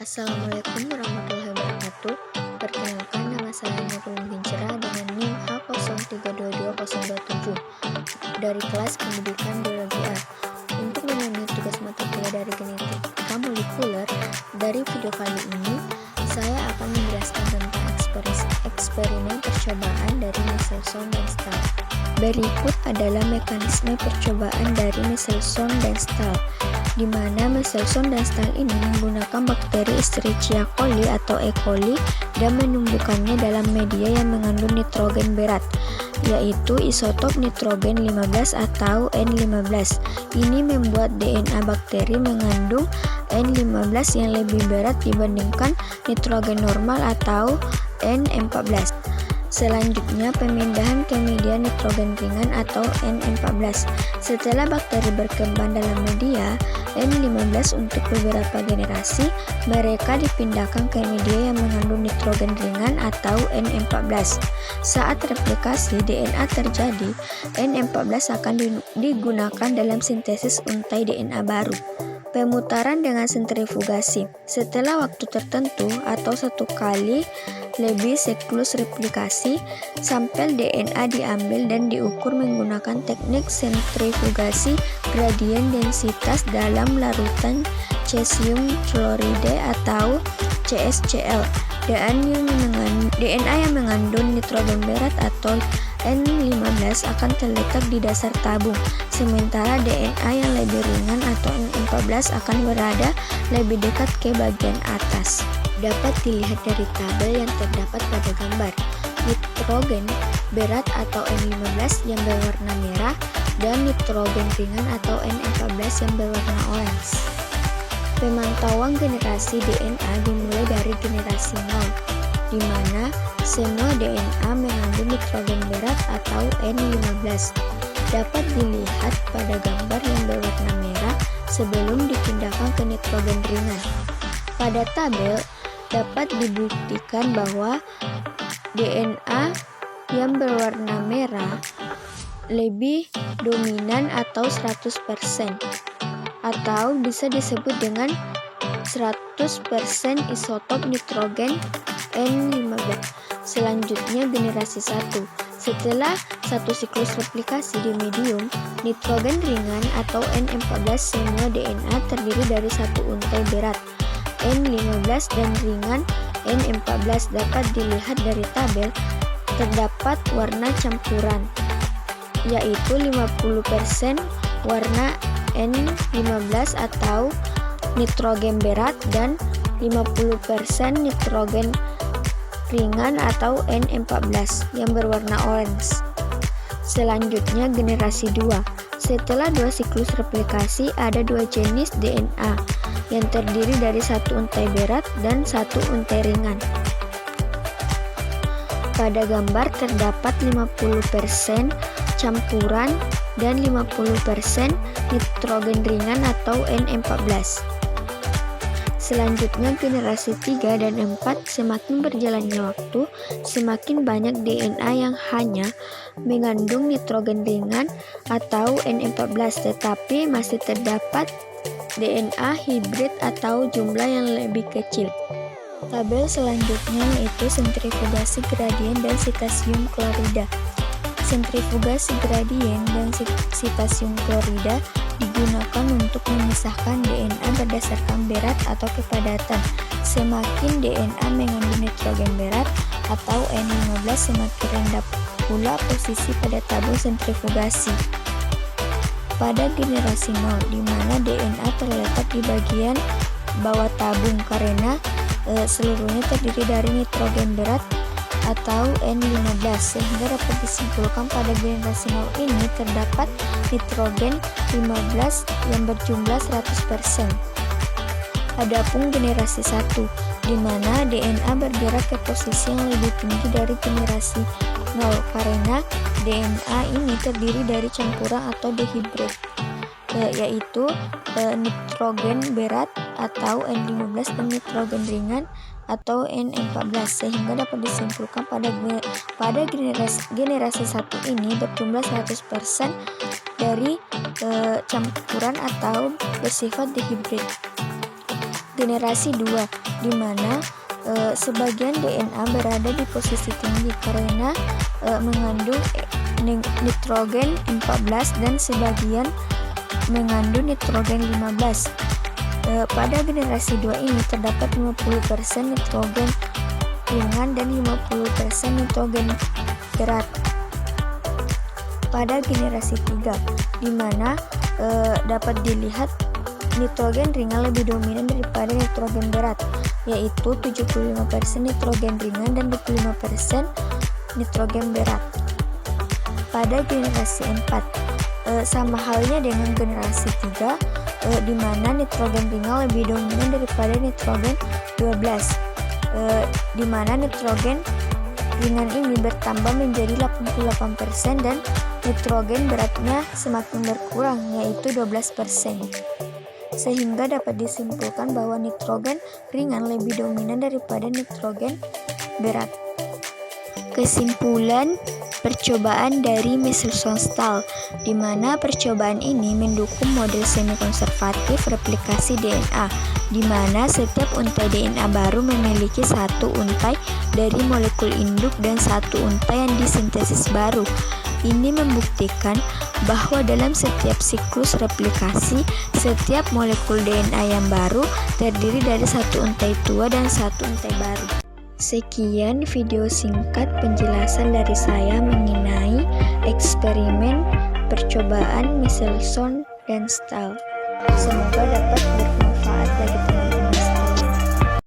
Assalamualaikum warahmatullahi wabarakatuh. Perkenalkan, nama saya Nurul Hinjra dengan NIM H03220027 dari kelas Pendidikan Biologi A. Untuk memenuhi tugas mata kuliah dari genetika molekuler, dari video kali ini saya akan menjelaskan tentang eksperimen percobaan dari Michelson dan Stahl. Berikut adalah mekanisme percobaan dari Michelson dan Stahl, di mana Michelson dan Stahl ini menggunakan bakteri Escherichia coli atau E. coli dan menumbuhkannya dalam media yang mengandung nitrogen berat, yaitu isotop nitrogen 15 atau N15. Ini membuat DNA bakteri mengandung N15 yang lebih berat dibandingkan nitrogen normal atau N14. Selanjutnya, pemindahan ke media nitrogen ringan atau N14. Setelah bakteri berkembang dalam media N15 untuk beberapa generasi, mereka dipindahkan ke media yang mengandung nitrogen ringan atau N14. Saat replikasi DNA terjadi, N14 akan digunakan dalam sintesis untai DNA baru. Pemutaran dengan sentrifugasi. Setelah waktu tertentu atau satu kali lebih siklus replikasi, sampel DNA diambil dan diukur menggunakan teknik sentrifugasi gradien densitas dalam larutan cesium kloride atau CSCl. DNA yang mengandung nitrogen berat atau N15 akan terletak di dasar tabung, sementara DNA yang lebih ringan atau N14 akan berada lebih dekat ke bagian atas. Dapat dilihat dari tabel yang terdapat pada gambar. Nitrogen berat atau N15 yang berwarna merah dan nitrogen ringan atau N14 yang berwarna orange. Pemantauan generasi DNA dimulai dari generasi 0, di mana semua DNA mengandung nitrogen berat atau N15. Dapat dilihat pada gambar yang berwarna merah sebelum dipindahkan ke nitrogen ringan. Pada tabel dapat dibuktikan bahwa DNA yang berwarna merah lebih dominan atau 100%, atau bisa disebut dengan 100% isotop nitrogen N15. Selanjutnya generasi 1. Setelah satu siklus replikasi di medium nitrogen ringan atau N14, semua DNA terdiri dari satu untai berat N15 dan ringan N14. Dapat dilihat dari tabel terdapat warna campuran, yaitu 50% warna N15 atau nitrogen berat dan 50% nitrogen ringan atau N14 yang berwarna orange. Selanjutnya generasi 2. Setelah dua siklus replikasi, ada dua jenis DNA yang terdiri dari satu untai berat dan satu untai ringan. Pada gambar terdapat 50% campuran dan 50% nitrogen ringan atau N14. Selanjutnya generasi 3 dan 4. Semakin berjalannya waktu, semakin banyak DNA yang hanya mengandung nitrogen ringan atau N14, tetapi masih terdapat DNA hibrid atau jumlah yang lebih kecil. Tabel selanjutnya yaitu sentrifugasi gradien dan sitasium klorida. Sentrifugasi gradien dan sitasium klorida digunakan untuk memisahkan DNA berdasarkan berat atau kepadatan. Semakin DNA mengandung nitrogen berat atau N15, semakin rendah pula posisi pada tabung sentrifugasi. Pada generasi 0, di mana DNA terletak di bagian bawah tabung karena seluruhnya terdiri dari nitrogen berat atau N15, sehingga dapat disimpulkan pada generasi 0 ini terdapat nitrogen 15 yang berjumlah 100%. Adapun generasi 1, di mana DNA bergerak ke posisi yang lebih tinggi dari generasi 0 karena DNA ini terdiri dari campuran atau dihibrid, yaitu nitrogen berat atau N15 dan nitrogen ringan atau N14, sehingga dapat disimpulkan pada generasi 1 ini berjumlah 100% dari campuran atau bersifat dihibrid. generasi 2, di mana sebagian DNA berada di posisi tinggi karena mengandung nitrogen 14 dan sebagian mengandung nitrogen 15. Pada generasi 2 ini terdapat 50% nitrogen ringan dan 50% nitrogen berat. Pada generasi 3, di mana dapat dilihat nitrogen ringan lebih dominan daripada nitrogen berat, yaitu 75% nitrogen ringan dan 25% nitrogen berat. Pada generasi 4, sama halnya dengan generasi 3, di mana nitrogen ringan lebih dominan daripada nitrogen 12, di mana nitrogen ringan ini bertambah menjadi 88% dan nitrogen beratnya semakin berkurang, yaitu 12%. Sehingga dapat disimpulkan bahwa nitrogen ringan lebih dominan daripada nitrogen berat. Kesimpulan percobaan dari Michelson-Stahl, di mana percobaan ini mendukung model semi-konservatif replikasi DNA, di mana setiap untai DNA baru memiliki satu untai dari molekul induk dan satu untai yang disintesis baru. Ini membuktikan bahwa dalam setiap siklus replikasi, setiap molekul DNA yang baru terdiri dari satu untai tua dan satu untai baru. Sekian video singkat penjelasan dari saya mengenai eksperimen percobaan Michelson dan Stahl. Semoga dapat bermanfaat bagi